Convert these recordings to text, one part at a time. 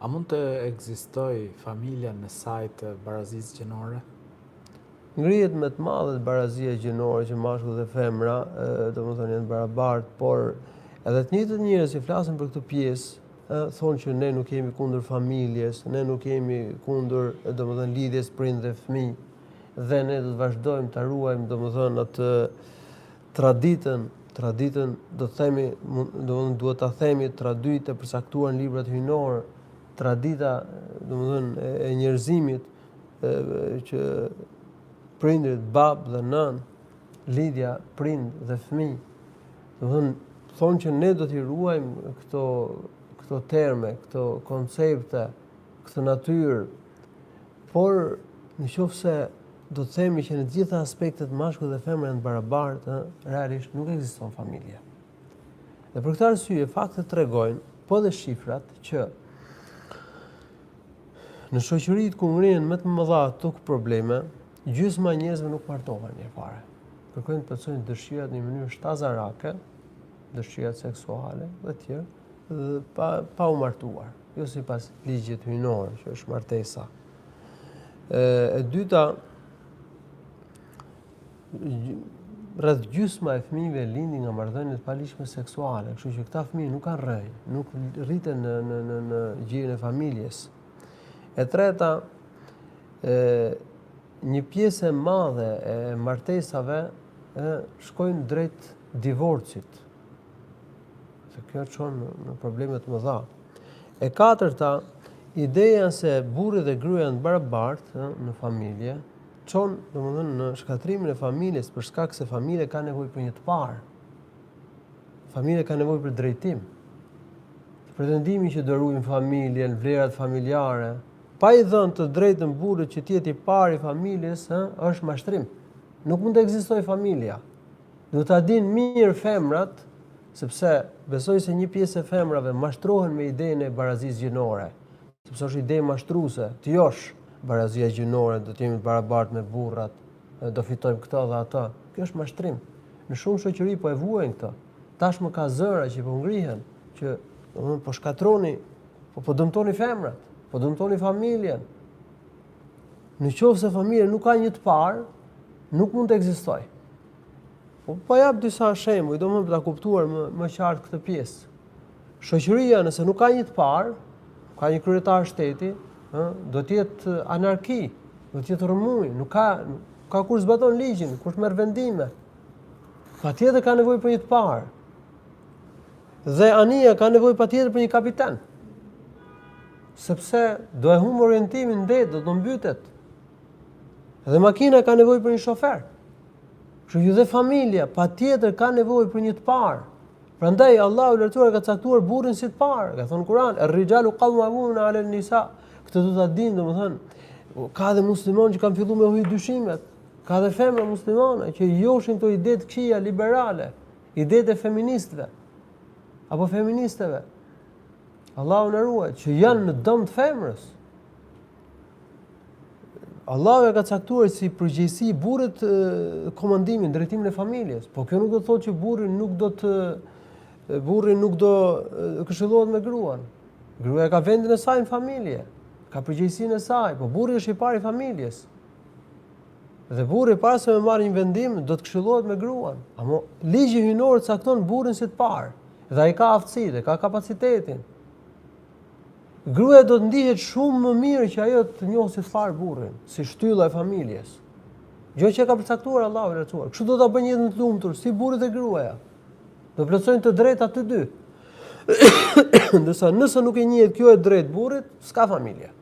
A mund të ekzistoj familja në saj të barazisë gjinore? Ngrihet më të madhe barazia gjinore që mashkull dhe femra, domethënë janë barabartë, por edhe të njëjtët njerëz që flasin për këtë pjesë, thonë që ne nuk jemi kundër familjes, ne nuk jemi kundër domethënë lidhjes prind dhe fëmijë, dhe ne do të vazhdojmë ta ruajmë domethënë atë traditën do të themi, domethënë duhet ta themi traditë e përcaktuar në librat hyjnor, tradita domethënë e njerëzimit që prindrit, babë dhe nën, lidhja prind dhe fëmijë. Domethënë thonë që ne do t'i ruajmë këto terme, këto koncepte, këtë natyrë, por nëse do të themi që në të gjitha aspektet mashkull dhe femra janë barabartë, realisht nuk ekziston familje. Dhe për këtë arsye faktet tregojnë, po dhe shifrat, që në shoqëritë ku ngrihen më të mëdha këto probleme, gjysma e njerëzve nuk martohen mirë fare. Kërkojnë të plotësojnë dëshirat në mënyrë shtazarake, dëshirat seksuale dhe të tjerë, dhe pa u martuar, jo sipas ligjit hyjnor, që është martesa. E dyta, rreth gjysma e fëmijëve lindin nga marrëdhënie të paligjshme seksuale, kështu që këta fëmijë nuk kanë rrënjë, nuk rriten në gjirin e familjes. E treta, një pjesë e madhe e martesave shkojnë drejt divorcit. Se kjo çon në probleme të mëdha. E katërta, ideja se burri dhe gruaja janë barabartë në familje, çon domethënë në shkatrimin e familjes për shkak se familja ka nevojë për një të parë. Familja ka nevojë për drejtim. Pretendimi që do ruajmë familjen, vlerat familjare, pa i dhënë të drejtën burrit që të jetë i parë i familjes, është mashtrim. Nuk mund të ekzistojë familja. Duhet ta dinë mirë femrat, sepse besoj se një pjesë e femrave mashtrohen me idenë e barazisë gjinore, sepse është ide mashtruese, të josh barazia gjinore, do të jemi të barabartë me burrat, do fitojmë këtë dhe atë. Kjo është mashtrim. Në shumë shoqëri po e vuajnë këtë. Tashmë ka zëra që po ngrihen, që domethënë po shkatroni, po dëmtoni femrat, po dëmtoni familjen. Në qoftë se familja nuk ka një të parë, nuk mund të ekzistojë. Po jap disa shembuj, domethënë për ta kuptuar më qartë këtë pjesë. Shoqëria nëse nuk ka një të parë, ka një kryetar shteti, do të jetë anarki, do të jetë rrëmuj, nuk ka kush zbaton ligjin, kush merr vendime. Patjetër ka nevojë për një të parë. Dhe anija ka nevojë patjetër për një kapiten. Sepse do e humb orientimin në det, do të mbytet. Dhe makina ka nevojë për një shofer. Kështu që dhe familja patjetër ka nevojë për një të parë. Prandaj Allahu i Lartësuar ka caktuar burrin si të parë. Ka thënë Kur'an, "Er-rijalu qawwamuna 'ala an-nisa". Këtë do ta dinë, domethënë, ka dhe muslimanë që kanë filluar me hujë dyshimet, ka dhe femra muslimane që joshin këto ide të këqija liberale, idetë e feministëve apo feministëve. Allahu na ruaj, që janë në dëm të femrës. Allahu e ka caktuar si përgjegjësi burrit komandimin, drejtimin e familjes. Po kjo nuk do të thotë që burri nuk do këshillohet me gruan. Gruaja ka vendin e saj në familje, ka përgjegjësinë e saj, po burri është i parë i familjes. Dhe burri para se të marrë një vendim do të këshillohet me gruan. Amo ligji hyjnor cakton burrin si të parë, dhe ai ka aftësitë, ka kapacitetin. Gruaja do të ndihet shumë më mirë që ajo të njohë si të parë burrin, si shtylla e familjes. Gjë që ka përcaktuar Allahu i Lartësuar. Kështu do ta bëjnë jetën të lumtur si burri dhe gruaja. Do plotësojnë të drejtat të dy. Ndërsa nëse nuk e njihet kjo e drejtë burrit, s'ka familje.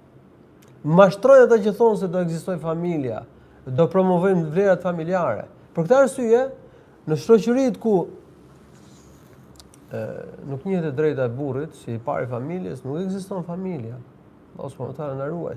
Mashtrojnë ata që thonë se do ekzistojë familja, do promovojnë vlerat familjare. Për këtë arsye, në shoqëritë ku nuk njihet e drejta e burrit si i parë i familjes, nuk ekziston familja. Allahu subhanahu wa taala na ruaj.